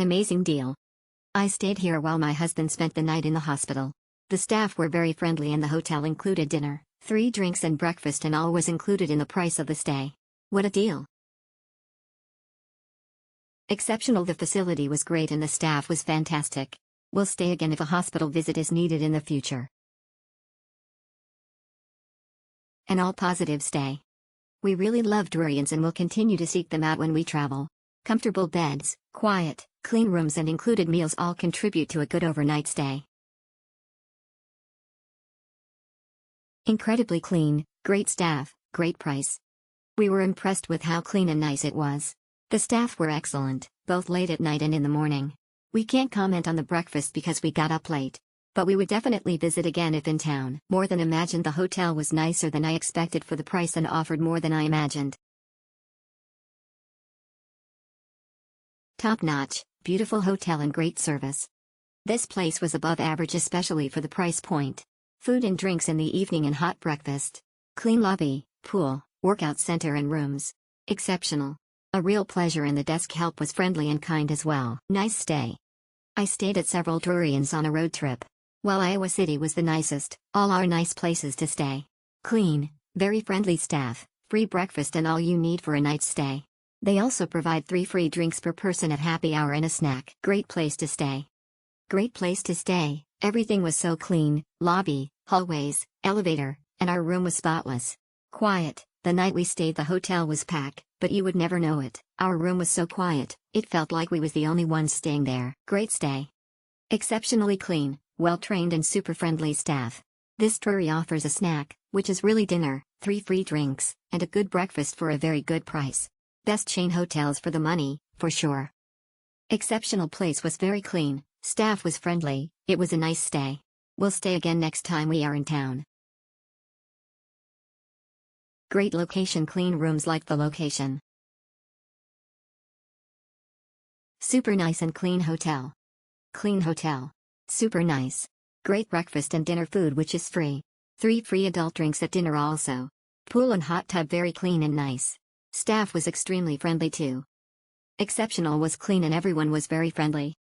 amazing deal. I stayed here while my husband spent the night in the hospital. The staff were very friendly and the hotel included dinner, 3 drinks and breakfast, and all was included in the price of the stay. What a deal! Exceptional. The facility was great and the staff was fantastic. We'll stay again if a hospital visit is needed in the future. An all-positive stay. We really love Druryans and will continue to seek them out when we travel. Comfortable beds, quiet, clean rooms and included meals all contribute to a good overnight stay. Incredibly clean, great staff, great price. We were impressed with how clean and nice it was. The staff were excellent, both late at night and in the morning. We can't comment on the breakfast because we got up late. But we would definitely visit again if in town. More than imagined. The hotel was nicer than I expected for the price and offered more than I imagined. Top-notch, beautiful hotel and great service. This place was above average, especially for the price point. Food and drinks in the evening and hot breakfast. Clean lobby, pool, workout center and rooms. Exceptional. A real pleasure, and the desk help was friendly and kind as well. Nice stay. I stayed at several Druryans on a road trip. While Iowa City was the nicest, all are nice places to stay. Clean, very friendly staff, free breakfast and all you need for a night's stay. They also provide 3 free drinks per person at happy hour and a snack. Great place to stay. Great place to stay. Everything was so clean, lobby, hallways, elevator, and our room was spotless. Quiet. The night we stayed the hotel was packed, but you would never know it. Our room was so quiet, it felt like we was the only ones staying there. Great stay. Exceptionally clean, well-trained and super friendly staff. This Drury offers a snack, which is really dinner, 3 free drinks, and a good breakfast for a very good price. Best chain hotels for the money, for sure. Exceptional place, was very clean, staff was friendly, it was a nice stay. We'll stay again next time we are in town. Great location, clean rooms, like the location. Super nice and clean hotel. Clean hotel. Super nice. Great breakfast and dinner food which is free. 3 free adult drinks at dinner also. Pool and hot tub, very clean and nice. Staff was extremely friendly too. Exceptional, was clean and everyone was very friendly.